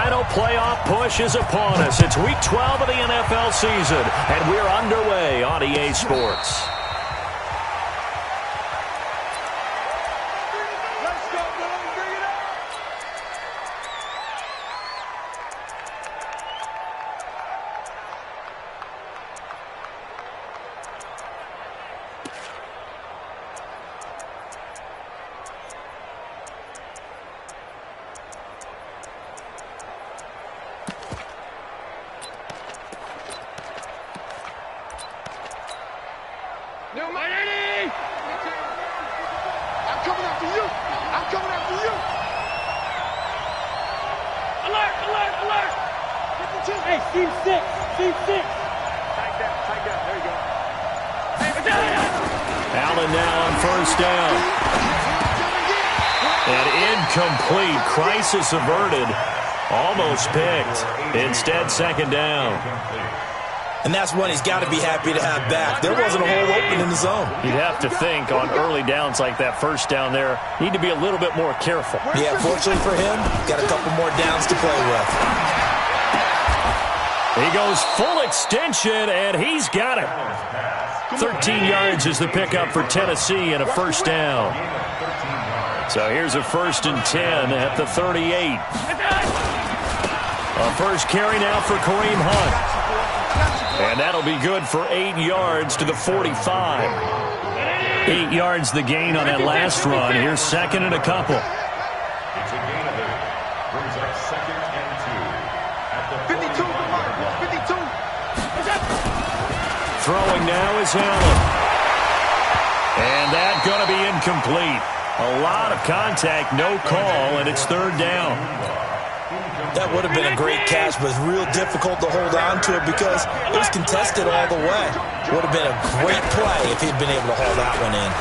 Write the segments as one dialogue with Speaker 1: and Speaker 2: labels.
Speaker 1: final playoff push is upon us. It's Week 12 of the NFL season, and we're underway on EA Sports.
Speaker 2: Allen now on first down.
Speaker 1: An incomplete, crisis averted, almost picked. Instead, second down.
Speaker 3: And that's one he's got to be happy to have back. There wasn't a hole open in the zone.
Speaker 1: You'd have to think on early downs like that first down there, need to be a little bit more careful.
Speaker 3: Yeah, fortunately for him, got a couple more downs to play with.
Speaker 1: He goes full extension, and he's got it. 13 yards is the pickup for Tennessee and a first down. So here's a 1st and 10 at the 38. A first carry now for Kareem Hunt. And that'll be good for 8 yards to the 45. 8 yards the gain on that last run. Here's second and a couple.
Speaker 2: It's a gain of it. Brings up 2nd and 2. At the 52. 52.
Speaker 1: Throwing now is Allen. And that's going to be incomplete. A lot of contact, no call, and it's third down.
Speaker 3: That would have been a great catch, but it's real difficult to hold on to it because it was contested all the way. Would have been a great play if he'd been able to haul that one in.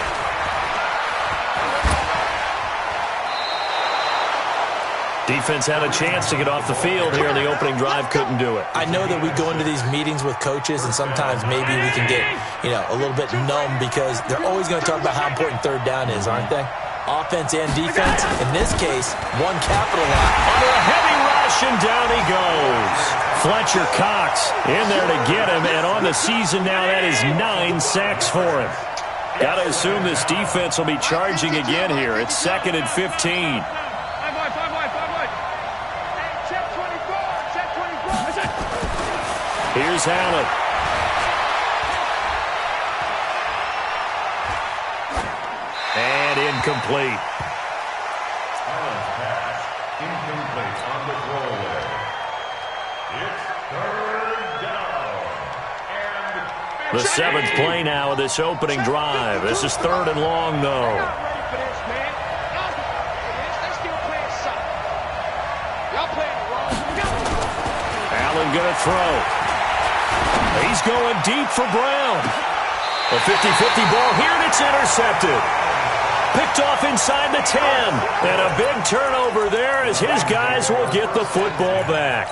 Speaker 1: Defense had a chance to get off the field here in the opening drive, couldn't do it.
Speaker 3: I know that we go into these meetings with coaches, and sometimes maybe we can get, a little bit numb because they're always going to talk about how important third down is, aren't they? Offense and defense. In this case, one capitalized.
Speaker 1: Under a heavy rush, and down he goes. Fletcher Cox in there to get him, and on the season now, that is 9 sacks for him. Got to assume this defense will be charging again here. It's 2nd and 15. Here's Allen. And incomplete.
Speaker 2: Allen's pass incomplete on the throwaway. It's third down.
Speaker 1: The 7th play now of this opening drive. This is 3rd and long, though. Allen gonna throw. He's going deep for Brown. A 50-50 ball here, and it's intercepted. Picked off inside the 10. And a big turnover there as his guys will get the football back.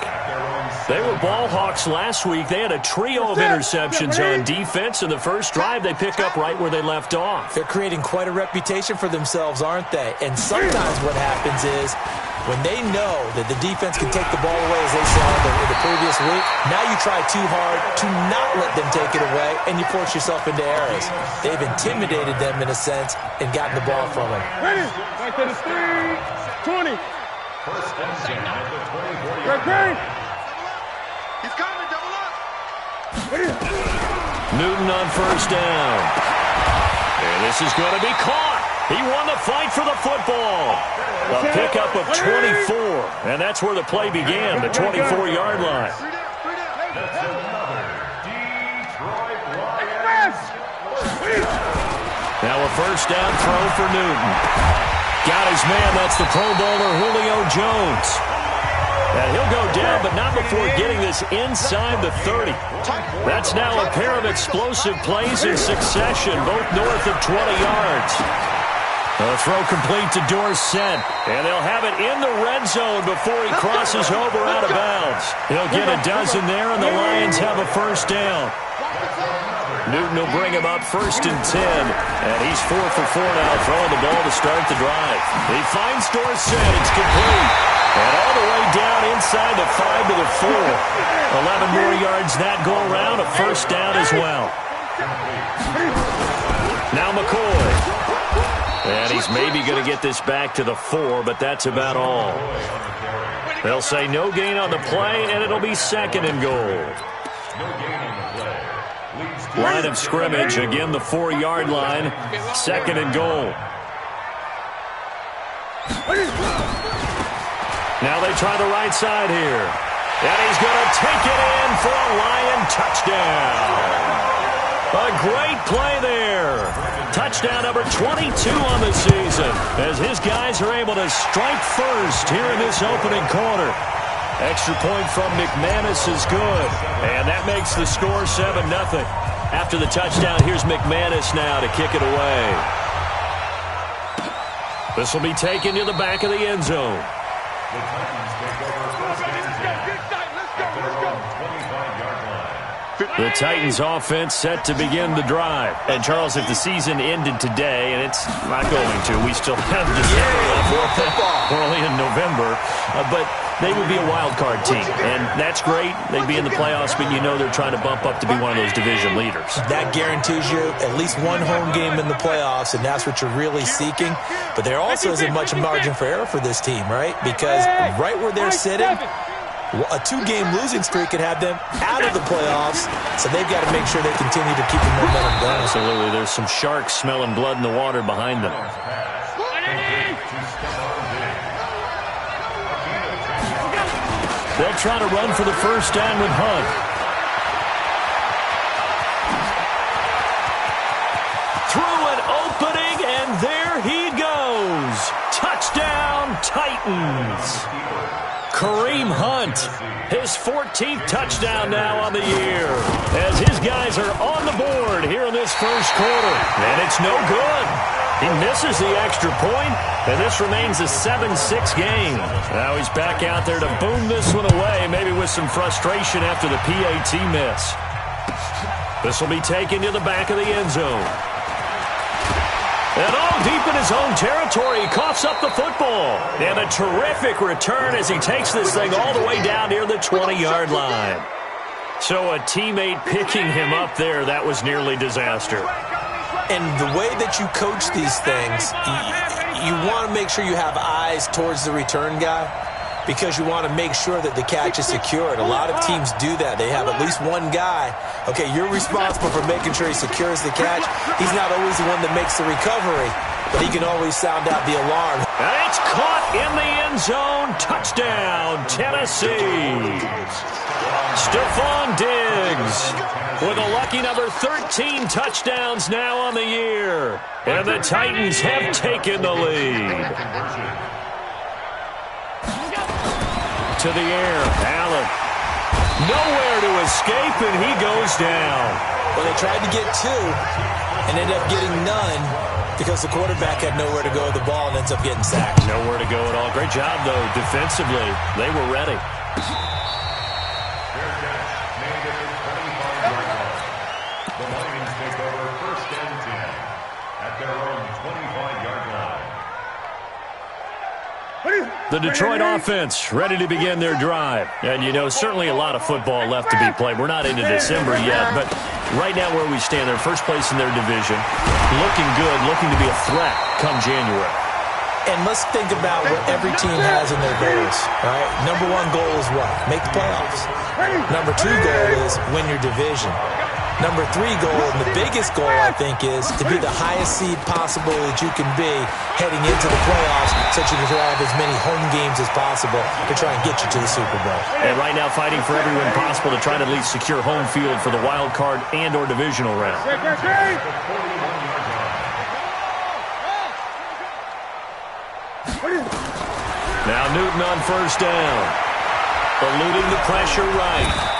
Speaker 1: They were ball hawks last week. They had a trio of interceptions on defense. In the first drive, they pick up right where they left off.
Speaker 3: They're creating quite a reputation for themselves, aren't they? And sometimes what happens is when they know that the defense can take the ball away, as they saw in the previous week, now you try too hard to not let them take it away, and you force yourself into errors. They've intimidated them in a sense and gotten the ball from them.
Speaker 4: Ready? Back to the 3, 20.
Speaker 2: First and 10 at the 24.
Speaker 4: Ready?
Speaker 5: He's coming, double up.
Speaker 1: Newton on first down. And this is going to be caught. He won the fight for the football. A pickup of 24. And that's where the play began, the 24-yard line.
Speaker 2: That's another Detroit Lions.
Speaker 1: Now a first down throw for Newton. Got his man. That's the Pro Bowler Julio Jones. And he'll go down, but not before getting this inside the 30. That's now a pair of explosive plays in succession, both north of 20 yards. A throw complete to Dorsett, and they'll have it in the red zone before he crosses over out of bounds. He'll get a dozen there, and the Lions have a first down. Newton will bring him up 1st and 10. And he's 4 for 4 now, throwing the ball to start the drive. He finds Dorsett. It's complete. And all the way down inside the 5 to the 4. 11 more yards that go around. A 1st down as well. Now McCoy. And he's maybe going to get this back to the 4, but that's about all. They'll say no gain on the play, and it'll be 2nd and goal. Line of scrimmage, again the 4-yard line, 2nd and goal. Now they try the right side here. And he's going to take it in for a Lion touchdown. A great play there. Touchdown number 22 on the season as his guys are able to strike first here in this opening quarter. Extra point from McManus is good. And that makes the score 7-0. After the touchdown, here's McManus now to kick it away. This will be taken to the back of the end zone.
Speaker 2: The Titans take over 1st and 10 at their own 25-yard line.
Speaker 1: The Titans offense set to begin the drive. And, Charles, if the season ended today, and it's not going to, we still have December left. We're only in November. But they would be a wild card team. And that's great. They'd be in the playoffs, but you know they're trying to bump up to be one of those division leaders.
Speaker 3: That guarantees you at least one home game in the playoffs, and that's what you're really seeking. But there also isn't much margin for error for this team, right? Because right where they're sitting, a 2-game losing streak could have them out of the playoffs, so they've got to make sure they continue to keep the momentum going.
Speaker 1: Absolutely. There's some sharks smelling blood in the water behind them. They'll try to run for the 1st down with Hunt. Through an opening, and there he goes. Touchdown, Titans. Kareem Hunt, his 14th touchdown now on the year, as his guys are on the board here in this 1st quarter. And it's no good. He misses the extra point, and this remains a 7-6 game. Now he's back out there to boom this one away, maybe with some frustration after the PAT miss. This will be taken to the back of the end zone. And all deep in his own territory, he coughs up the football. And a terrific return as he takes this thing all the way down near the 20-yard line. So a teammate picking him up there, that was nearly disaster.
Speaker 3: And the way that you coach these things, you want to make sure you have eyes towards the return guy because you want to make sure that the catch is secured. A lot of teams do that. They have at least one guy. Okay, you're responsible for making sure he secures the catch. He's not always the one that makes the recovery, but he can always sound out the alarm.
Speaker 1: And it's caught in the end zone. Touchdown, Tennessee. Stephon Diggs with a lucky number 13 touchdowns now on the year. And the Titans have taken the lead. To the air, Allen. Nowhere to escape, and he goes down.
Speaker 3: Well, they tried to get 2 and ended up getting none because the quarterback had nowhere to go with the ball and ends up getting sacked.
Speaker 1: Nowhere to go at all. Great job, though, defensively. They were ready.
Speaker 2: The Lions take over 1st and 10 at their own 25-yard line.
Speaker 1: The Detroit offense ready to begin their drive. And, you know, certainly a lot of football left to be played. We're not into December yet, but right now where we stand, they're first place in their division. Looking good, looking to be a threat come January.
Speaker 3: And let's think about what every team has in their goals, right? Number 1 goal is what? Make the playoffs. Number 2 goal is win your division. Number 3 goal, and the biggest goal, I think, is to be the highest seed possible that you can be heading into the playoffs so that you can have as many home games as possible to try and get you to the Super Bowl.
Speaker 1: And right now fighting for every win possible to try to at least secure home field for the wild card and or divisional round. Now Newton on 1st down. Eluding the pressure right.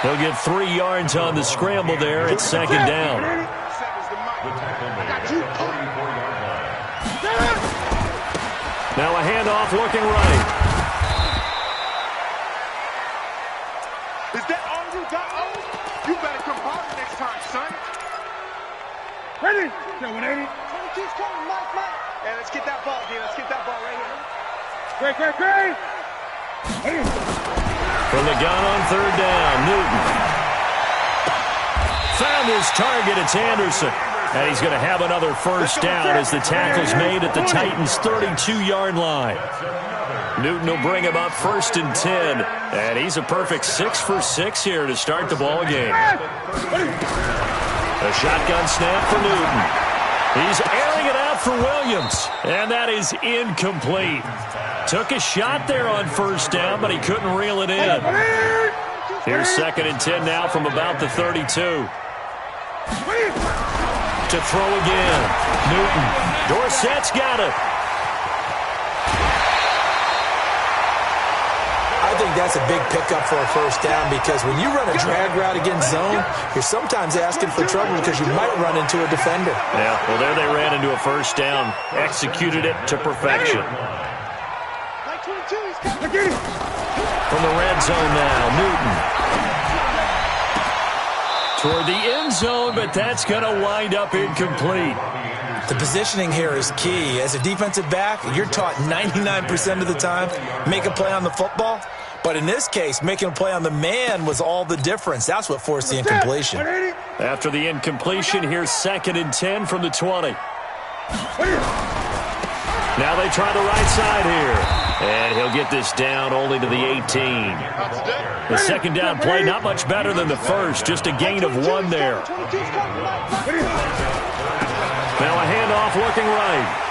Speaker 1: He'll get 3 yards on the scramble there. It's 2nd down. Now a handoff looking right.
Speaker 5: Is that all you got? You better come harder next time, son.
Speaker 4: Ready? Yeah, 180.
Speaker 5: 22's coming, Mike. Hey, let's get that ball, D. Let's get that ball right here.
Speaker 4: Great.
Speaker 1: From the gun on third down, Newton. Found his target, it's Anderson. And he's going to have another first down as the tackle's made at the Titans' 32-yard line. Newton will bring him up first and 10. And he's a perfect 6 for 6 here to start the ball game. A shotgun snap for Newton. He's airing it out for Williams. And that is incomplete. Took a shot there on first down, but he couldn't reel it in. Here's second and 10 now from about the 32. To throw again. Newton. Dorsett's got it.
Speaker 3: I think that's a big pickup for a first down because when you run a drag route against zone, you're sometimes asking for trouble because you might run into a defender.
Speaker 1: Yeah, well, there they ran into a first down. Executed it to perfection. From the red zone now, Newton. Toward the end zone, but that's going to wind up incomplete.
Speaker 3: The positioning here is key. As a defensive back, you're taught 99% of the time, make a play on the football. But in this case, making a play on the man was all the difference. That's what forced the incompletion.
Speaker 1: After the incompletion, here's second and 10 from the 20. Now they try the right side here. And he'll get this down only to the 18. The second down play, not much better than the first. Just a gain of 1 there. Now a handoff looking right.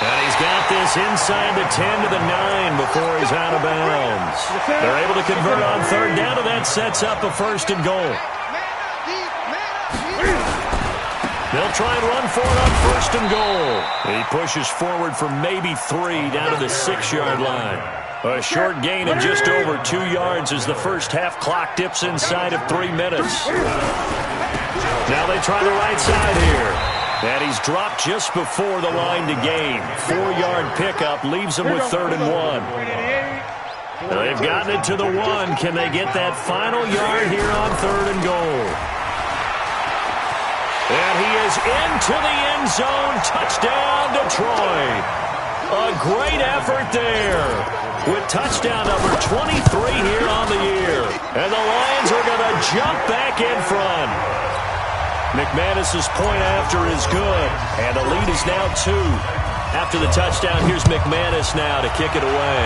Speaker 1: And he's got this inside the 10 to the 9 before he's out of bounds. They're able to convert on third down, and that sets up a first and goal. They'll try and run for it on first and goal. He pushes forward for maybe 3 down to the 6-yard line. A short gain of just over 2 yards as the first half clock dips inside of 3 minutes. Now they try the right side here. And he's dropped just before the line to gain. 4-yard pickup leaves him with third and 1. They've gotten it to the 1. Can they get that final yard here on third and goal? And he is into the end zone. Touchdown, Detroit. A great effort there with touchdown number 23 here on the year. And the Lions are going to jump back in front. McManus's point after is good. And the lead is now 2. After the touchdown, here's McManus now to kick it away.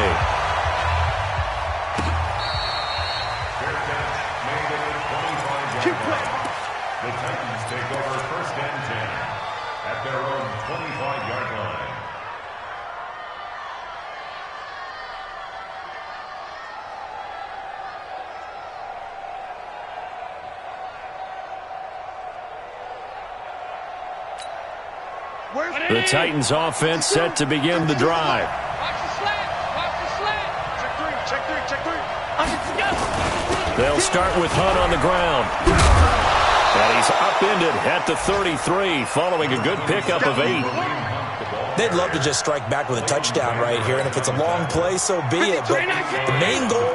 Speaker 2: The Titans take over first and 10 at their own 25-yard line.
Speaker 1: The Titans offense set to begin the drive. They'll start with Hunt on the ground. And he's upended at the 33 following a good pickup of 8.
Speaker 3: They'd love to just strike back with a touchdown right here, and if it's a long play, so be it. But the main goal,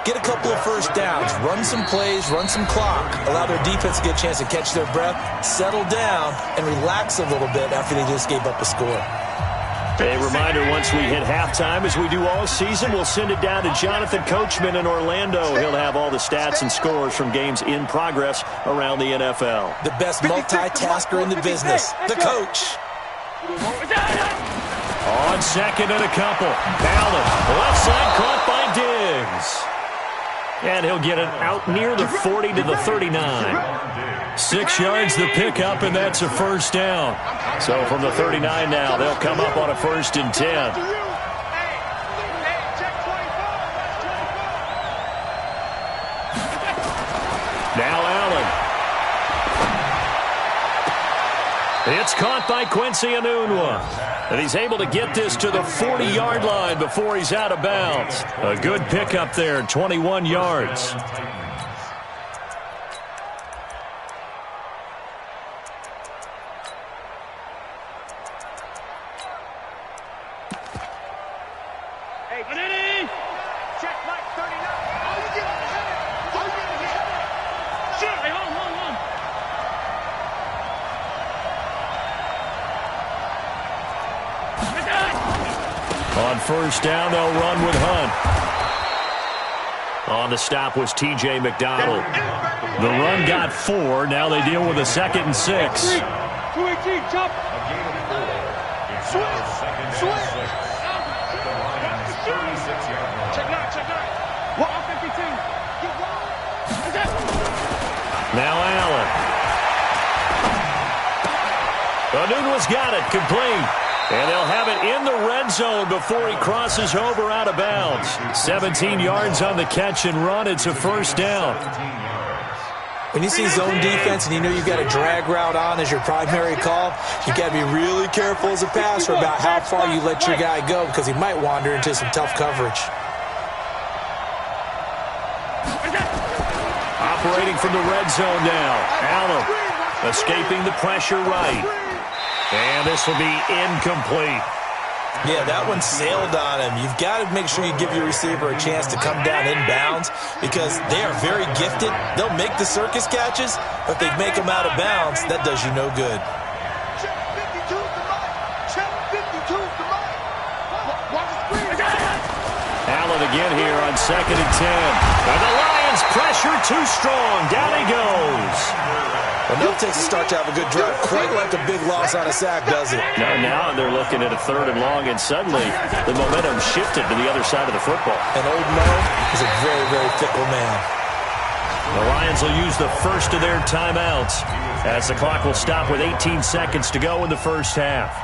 Speaker 3: get a couple of first downs, run some plays, run some clock, allow their defense to get a chance to catch their breath, settle down, and relax a little bit after they just gave up a score.
Speaker 1: A reminder, once we hit halftime, as we do all season, we'll send it down to Jonathan Coachman in Orlando. He'll have all the stats and scores from games in progress around the NFL.
Speaker 3: The best multitasker in the business, the coach.
Speaker 1: On second and a couple. Allen, left side caught by Diggs. And he'll get it out near the 40 to the 39. 6 yards the pickup, and that's a first down. So from the 39 now, they'll come up on a first and 10. Now Allen. It's caught by Quincy Enunwa. And he's able to get this to the 40-yard line before he's out of bounds. A good pickup there, 21 yards. first down. They'll run with Hunt. On the stop was T.J. McDonald. The run got 4. Now they deal with a 2nd and 6.
Speaker 4: 2-18, jump.
Speaker 1: Now Allen. Nunez got it, complete. And they'll have it in the red zone before he crosses over out of bounds. 17 yards on the catch and run. It's a first down.
Speaker 3: When you see zone defense and you know you've got a drag route on as your primary call, you've got to be really careful as a passer about how far you let your guy go because he might wander into some tough coverage.
Speaker 1: Operating from the red zone now. Allen escaping the pressure right. And this will be incomplete.
Speaker 3: Yeah, that one sailed on him. You've got to make sure you give your receiver a chance to come down inbounds because they are very gifted. They'll make the circus catches, but if they make them out of bounds, that does you no good.
Speaker 1: Allen again here on 2nd and 10. And the Lions pressure too strong. Down he goes.
Speaker 3: Well, no takes a start to have a good drive, quite like a big loss on a sack, does it?
Speaker 1: No, now they're looking at a 3rd and long, and suddenly the momentum shifted to the other side of the football.
Speaker 3: And old Mo is a very, very fickle man.
Speaker 1: The Lions will use the first of their timeouts as the clock will stop with 18 seconds to go in the first half.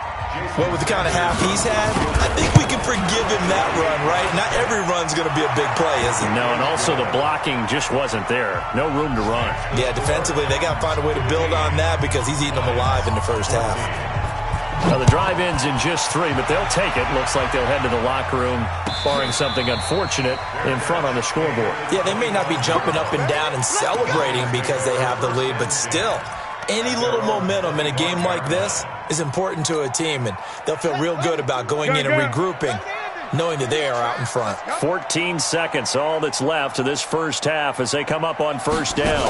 Speaker 3: Well, with the kind of half he's had, I think we can forgive him that run, right? Not every run's going to be a big play, is it?
Speaker 1: No, and also the blocking just wasn't there. No room to run.
Speaker 3: Yeah, defensively, they got to find a way to build on that because he's eating them alive in the first half.
Speaker 1: Well, the drive ends in just 3, but they'll take it. Looks like they'll head to the locker room, barring something unfortunate, in front on the scoreboard. Yeah,
Speaker 3: they may not be jumping up and down and celebrating because they have the lead, but still, any little momentum in a game like this is important to a team, and they'll feel real good about going in and regrouping, knowing that they are out in front.
Speaker 1: 14 seconds, all that's left of this first half as they come up on first down.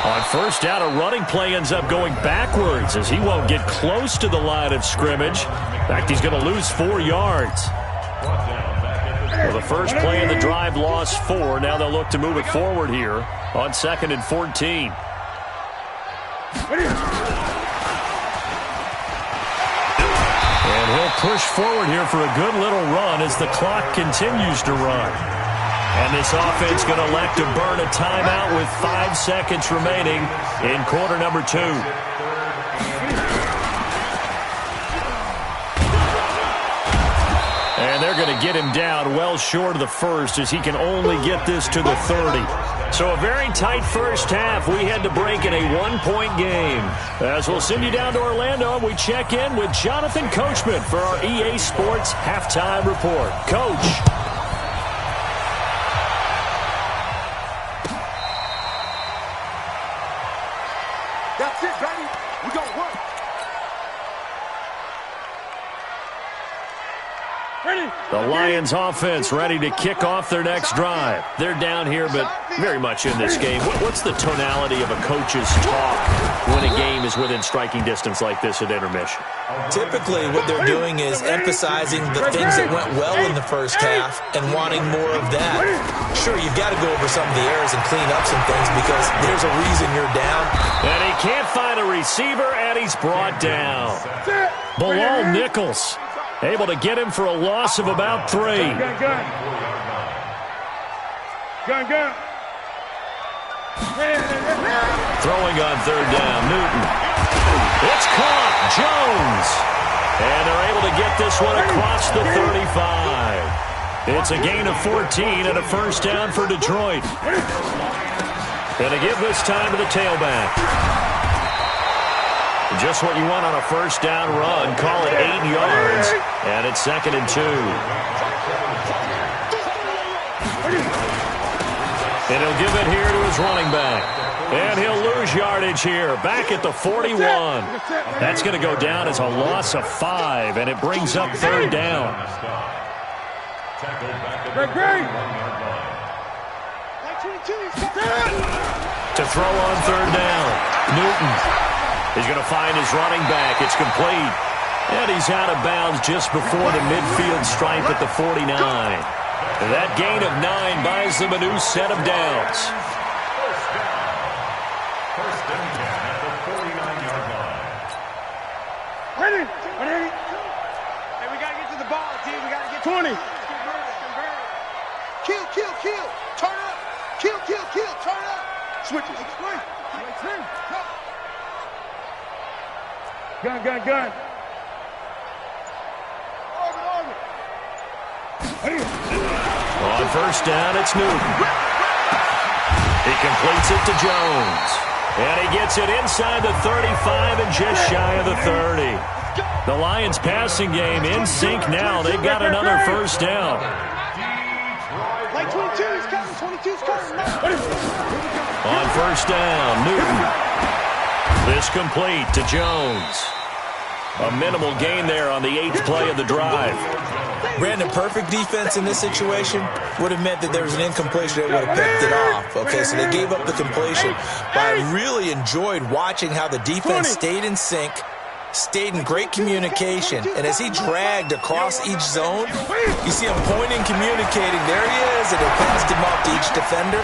Speaker 1: On first down, a running play ends up going backwards as he won't get close to the line of scrimmage. In fact, he's going to lose 4 yards. Well, the first play in the drive lost 4. Now they'll look to move it forward here on 2nd and 14. And he'll push forward here for a good little run as the clock continues to run. And this offense going to elect to burn a timeout with 5 seconds remaining in quarter number 2. And they're going to get him down well short of the first as he can only get this to the 30. So a very tight first half. We had to break in a 1-point game. As we'll send you down to Orlando, we check in with Jonathan Coachman for our EA Sports Halftime Report. Coach.
Speaker 4: That's it, baby. We gonna work. Ready?
Speaker 1: The Lions offense ready to kick off their next drive. They're down here, but very much in this game. What's the tonality of a coach's talk when a game is within striking distance like this at intermission?
Speaker 3: Typically, what they're doing is emphasizing the things that went well in the first half and wanting more of that. Sure, you've got to go over some of the errors and clean up some things because there's a reason you're down.
Speaker 1: And he can't find a receiver, and he's brought down. Bilal Nichols able to get him for a loss of about 3.
Speaker 4: Gun.
Speaker 1: Throwing on 3rd down, Newton. It's caught, Jones. And they're able to get this one across the 35. It's a gain of 14 and a first down for Detroit. Gonna give this time to the tailback. Just what you want on a first down run. Call it 8 yards. And it's 2nd and 2. And he'll give it here to his running back. And he'll lose yardage here. Back at the 41. That's going to go down as a loss of 5. And it brings up 3rd down. To throw on 3rd down. Newton. He's going to find his running back. It's complete. And he's out of bounds just before the midfield stripe at the 49. That gain of 9 buys them a new set of downs.
Speaker 2: First and 10 at the 49-yard line.
Speaker 5: Ready? Hey, we got to get to the ball, team. We got to get 20. Kill. Turn up. Kill. Turn up. Switch it. Gun.
Speaker 1: On first down, it's Newton. He completes it to Jones. And he gets it inside the 35 and just shy of the 30. The Lions' passing game in sync now. They've got another first down.
Speaker 5: Like 22, he's coming. 22's coming.
Speaker 1: On first down, Newton. This complete to Jones. A minimal gain there on the 8th play of the drive.
Speaker 3: Brandon, perfect defense in this situation would have meant that there was an incompletion that would have picked it off. Okay, so they gave up the completion. But I really enjoyed watching how the defense stayed in sync, stayed in great communication. And as he dragged across each zone, you see him pointing, communicating. There he is, and they passed him off to each defender.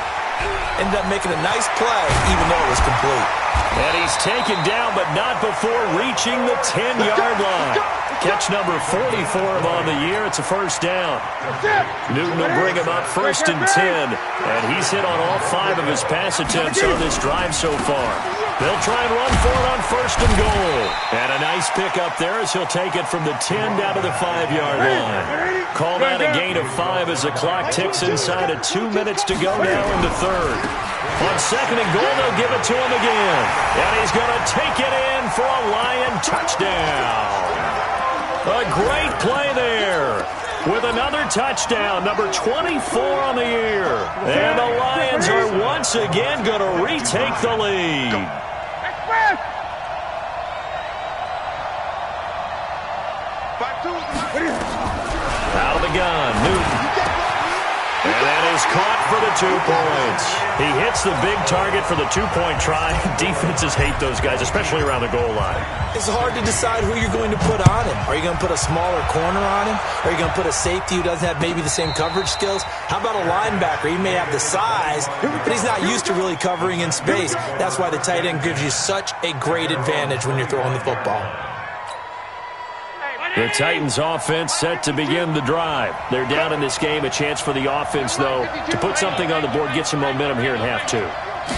Speaker 3: Ended up making a nice play, even though it was complete.
Speaker 1: And he's taken down, but not before reaching the 10-yard line. Catch number 44 on the year. It's a first down. Newton will bring him up first and 10. And he's hit on all 5 of his pass attempts on this drive so far. They'll try and run for it on first and goal. And a nice pick up there as he'll take it from the 10 down to the 5-yard line. Call that a gain of 5 as the clock ticks inside of 2 minutes to go now in the third. On second and goal, they'll give it to him again. And he's going to take it in for a Lion touchdown. A great play there with another touchdown, number 24 on the year. And the Lions are once again going to retake the lead. Out of the gun, Newton. And that is caught for the 2 points. He hits the big target for the 2-point try. Defenses hate those guys, especially around the goal line.
Speaker 3: It's hard to decide who you're going to put on him. Are you going to put a smaller corner on him? Are you going to put a safety who doesn't have maybe the same coverage skills? How about a linebacker? He may have the size, but he's not used to really covering in space. That's why the tight end gives you such a great advantage when you're throwing the football.
Speaker 1: The Titans offense set to begin the drive. They're down in this game. A chance for the offense, though, to put something on the board, get some momentum here in half 2.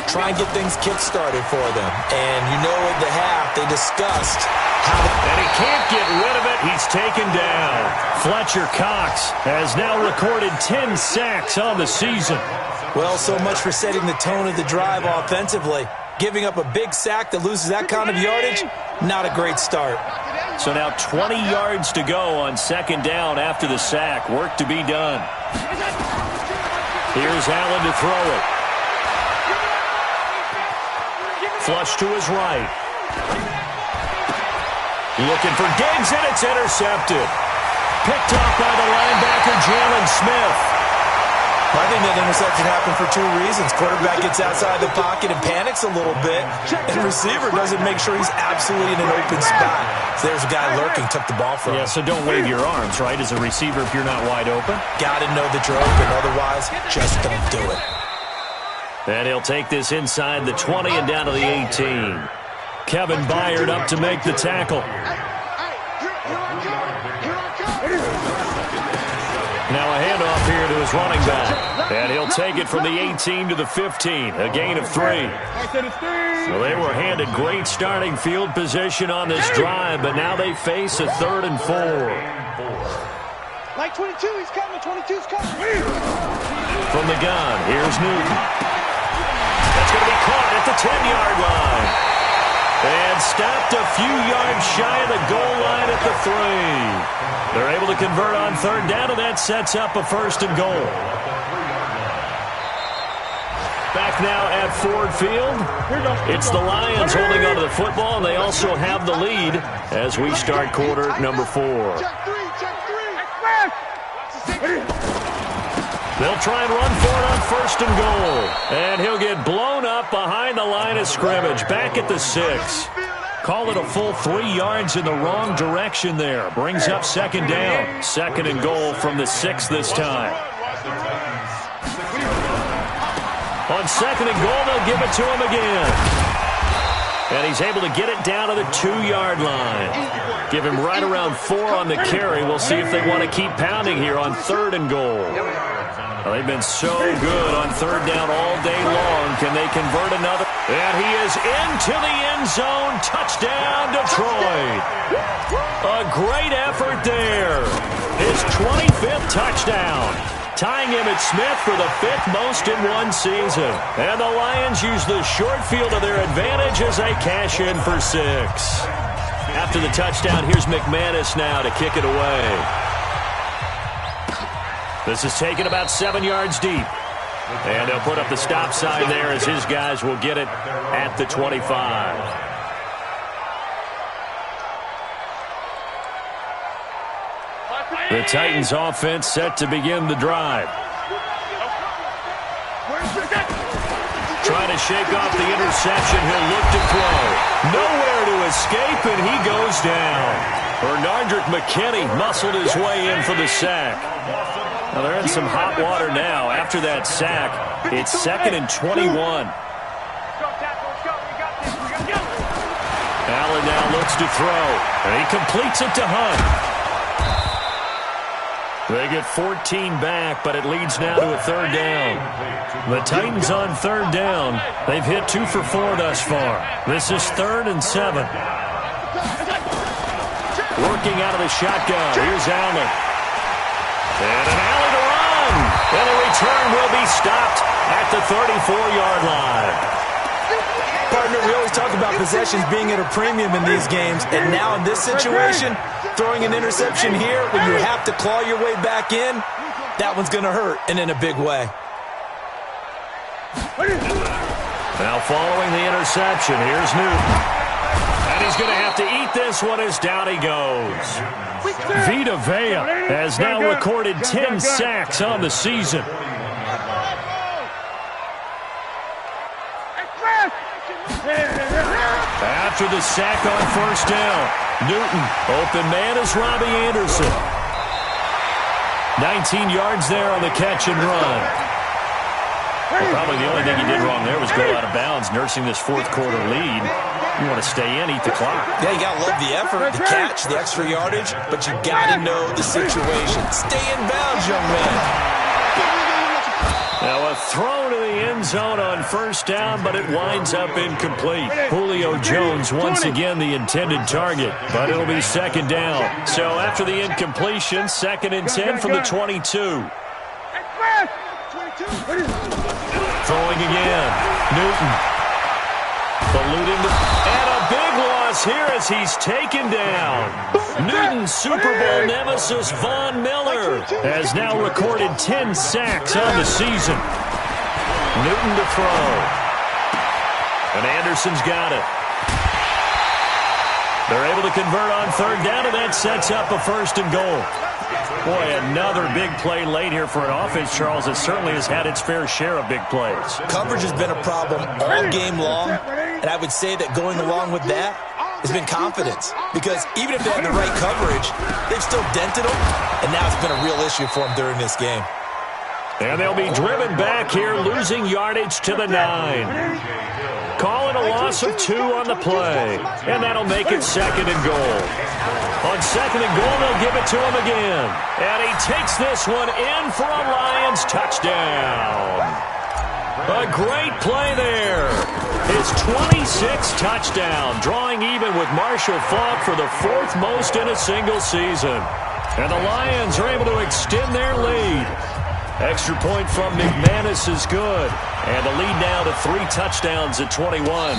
Speaker 3: Try and get things kick-started for them. And you know at the half, they discussed how to...
Speaker 1: And he can't get rid of it. He's taken down. Fletcher Cox has now recorded 10 sacks on the season.
Speaker 3: Well, so much for setting the tone of the drive offensively. Giving up a big sack that loses that kind of yardage, not a great start.
Speaker 1: So now 20 yards to go on second down after the sack. Work to be done. Here's Allen to throw it. Flush to his right. Looking for Diggs, and it's intercepted. Picked off by the linebacker, Jalen Smith.
Speaker 3: I think that interception happened for 2 reasons. Quarterback gets outside the pocket and panics a little bit, and receiver doesn't make sure he's absolutely in an open spot. So there's a guy lurking, took the ball from him.
Speaker 1: Yeah, so don't wave your arms, right, as a receiver if you're not wide open.
Speaker 3: Got to know that you're open. Otherwise, just don't do it.
Speaker 1: And he'll take this inside the 20 and down to the 18. Kevin Byard up to make the tackle. Now a handoff here to his running back. And he'll take it from the 18 to the 15. A gain of 3. So they were handed great starting field position on this drive, but now they face a 3rd and 4.
Speaker 5: Like 22, he's coming. 22's coming.
Speaker 1: From the gun, here's Newton. That's going to be caught at the 10-yard line. And stopped a few yards shy of the goal line at the 3. They're able to convert on third down, and that sets up a first and goal. Back now at Ford Field. It's the Lions holding onto the football, and they also have the lead as we start quarter number 4. They'll try and run for it on first and goal. And he'll get blown up behind the line of scrimmage, back at the 6. Call it a full 3 yards in the wrong direction there. Brings up second down. Second and goal from the 6 this time. On second and goal, they'll give it to him again. And he's able to get it down to the 2-yard line. Give him right around 4 on the carry. We'll see if they want to keep pounding here on third and goal. Well, they've been so good on third down all day long. Can they convert another? And he is into the end zone. Touchdown, Detroit. A great effort there. His 25th touchdown. Tying Emmitt Smith for the 5th most in one season. And the Lions use the short field to their advantage as they cash in for 6. After the touchdown, here's McManus now to kick it away. This is taken about 7 yards deep. And he'll put up the stop sign there as his guys will get it at the 25. The Titans offense set to begin the drive. Trying to shake off the interception. He'll look to throw. Nowhere to escape, and he goes down. Bernardrick McKinney muscled his way in for the sack. Now they're in some hot water now. After that sack, it's 2nd and 21. Allen now looks to throw, and he completes it to Hunt. They get 14 back, but it leads now to a third down. The Titans on third down. They've hit 2 for 4 thus far. This is 3rd and 7. Working out of the shotgun. Here's Allen. And an alley to run. And the return will be stopped at the 34-yard line.
Speaker 3: Partner, we always talk about possessions being at a premium in these games, and now in this situation, throwing an interception here when you have to claw your way back in, that one's going to hurt, and in a big way.
Speaker 1: Now following the interception, here's Newton. And he's going to have to eat this one as down he goes. Vita Vea has now recorded 10 sacks on the season. After the sack on first down, Newton, open man is Robbie Anderson. 19 yards there on the catch and run. Well, probably the only thing he did wrong there was go out of bounds, nursing this fourth quarter lead. You want to stay in, eat the clock.
Speaker 3: Yeah, you got to love the effort, the catch, the extra yardage, but you got to know the situation. Stay in bounds, young man.
Speaker 1: Now a throw to the end zone on first down, but it winds up incomplete. Julio Jones once again the intended target, but it'll be second down. So after the incompletion, 2nd and 10 from the 22. Throwing again. Newton. And a big loss here as he's taken down. Newton's Super Bowl nemesis, Von Miller, has now recorded 10 sacks on the season. Newton to throw. And Anderson's got it. They're able to convert on third down, and that sets up a 1st and goal. Boy, another big play late here for an offense, Charles, that certainly has had its fair share of big plays.
Speaker 3: Coverage has been a problem all game long, and I would say that going along with that has been confidence. Because even if they had the right coverage, they've still dented them, and now it's been a real issue for them during this game.
Speaker 1: And they'll be driven back here, losing yardage to the 9. Calling a loss of 2 on the play. And that'll make it 2nd and goal. On 2nd and goal, they'll give it to him again. And he takes this one in for a Lions touchdown. A great play there. His 26th touchdown, drawing even with Marshall Faulk for the 4th most in a single season. And the Lions are able to extend their lead. Extra point from McManus is good. And the lead now to 3 touchdowns at 21.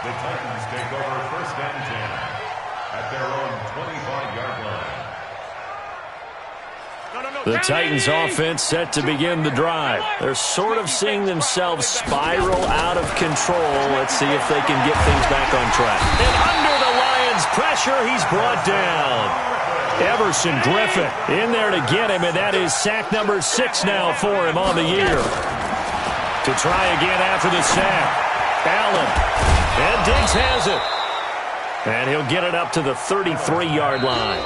Speaker 2: The Titans take over 1st and 10 at their own 25-yard line.
Speaker 1: The Titans offense set to begin the drive. They're sort of seeing themselves spiral out of control. Let's see if they can get things back on track. And under the Lions' pressure, he's brought down. Everson Griffin in there to get him, and that is sack number 6 now for him on the year. To try again after the sack. Allen. And Diggs has it. And he'll get it up to the 33-yard line.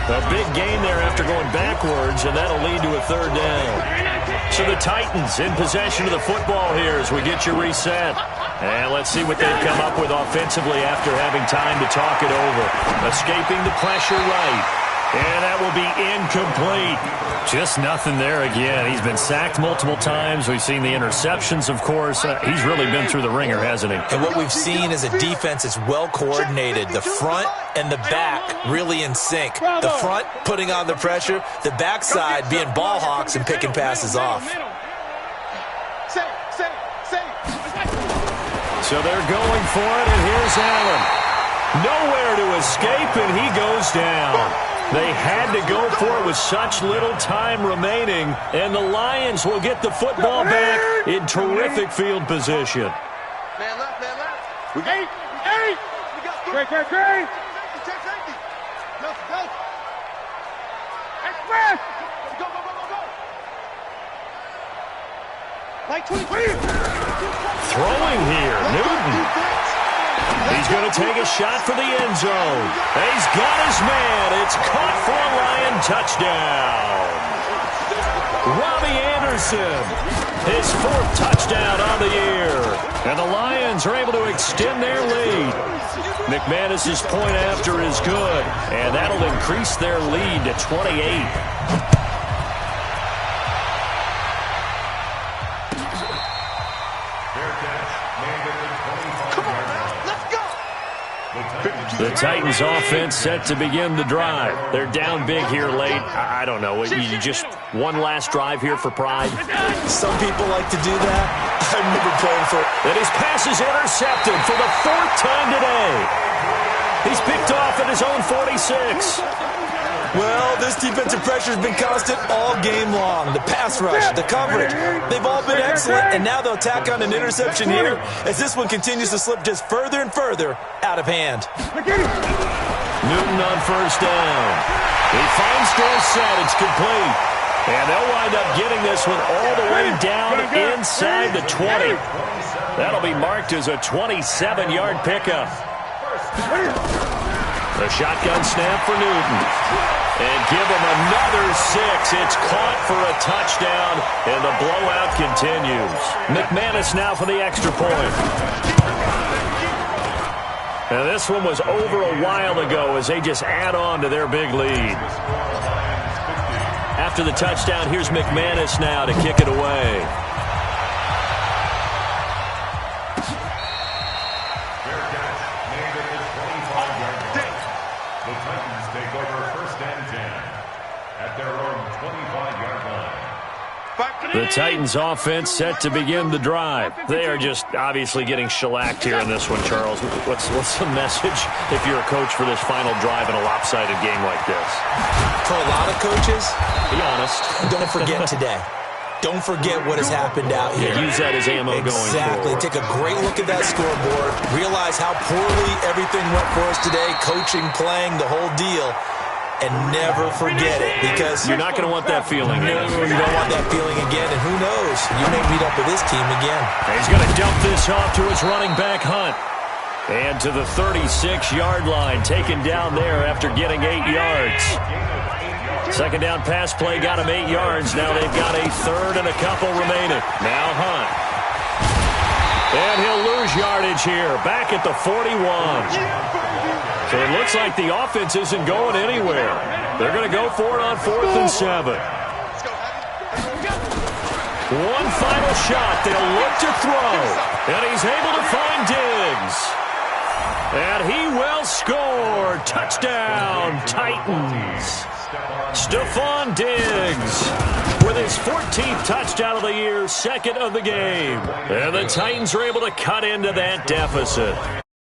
Speaker 1: A big gain there after going backwards, and that'll lead to a third down. So the Titans in possession of the football here as we get you reset. And let's see what they've come up with offensively after having time to talk it over. Escaping the pressure right. And that will be incomplete. Just nothing there again. He's been sacked multiple times. We've seen the interceptions, of course. He's really been through the ringer, hasn't he?
Speaker 3: And what we've seen is a defense that's well coordinated. The front and the back really in sync. The front putting on the pressure. The backside being ball hawks and picking passes off.
Speaker 1: So they're going for it, and here's Allen. Nowhere to escape, and he goes down. They had to go for it with such little time remaining, and the Lions will get the football back in terrific field position.
Speaker 4: Man left, man left. We got eight. We got
Speaker 5: Great.
Speaker 4: Check safety. Go. Express. Go. Like 20.
Speaker 1: Throwing here, Newton. He's going to take a shot for the end zone. He's got his man. It's caught for a Lion touchdown. Robbie Anderson, his 4th touchdown on the year. And the Lions are able to extend their lead. McManus's point after is good, and that'll increase their lead to 28. The Titans offense set to begin the drive. They're down big here late. I don't know. You just one last drive here for pride?
Speaker 3: Some people like to do that. I've never played for it.
Speaker 1: And his pass is intercepted for the 4th time today. He's picked off at his own 46.
Speaker 3: Well, this defensive pressure has been constant all game long. The pass rush, the coverage, they've all been excellent, and now they'll tack on an interception here as this one continues to slip just further and further out of hand.
Speaker 1: Newton on first down. He finds Dorsett. It's complete. And they'll wind up getting this one all the way down inside the 20. That'll be marked as a 27-yard pickup. The shotgun snap for Newton. And give him another 6. It's caught for a touchdown, and the blowout continues. McManus now for the extra point. Now this one was over a while ago as they just add on to their big lead. After the touchdown, here's McManus now to kick it away. The Titans offense set to begin the drive. They are just obviously getting shellacked here in this one, Charles. What's the message if you're a coach for this final drive in a lopsided game like this?
Speaker 3: For a lot of coaches,
Speaker 1: be honest.
Speaker 3: Don't forget today. Don't forget what has happened out here.
Speaker 1: Yeah, use that as ammo going forward.
Speaker 3: Exactly. Take a great look at that scoreboard. Realize how poorly everything went for us today. Coaching, playing, the whole deal. And never forget it, because
Speaker 1: you're not going to want that feeling.
Speaker 3: No, you don't want that feeling again. And who knows? You may meet up with this team again.
Speaker 1: And he's going to dump this off to his running back, Hunt. And to the 36-yard line, taken down there after getting 8 yards. Second down pass play got him 8 yards. Now they've got a third and a couple remaining. Now Hunt. And he'll lose yardage here, back at the 41. So it looks like the offense isn't going anywhere. They're going to go for it on 4th and 7. One final shot. They'll look to throw. And he's able to find Diggs. And he will score. Touchdown, Titans. Stephon Diggs with his 14th touchdown of the year, 2nd of the game. And the Titans are able to cut into that deficit.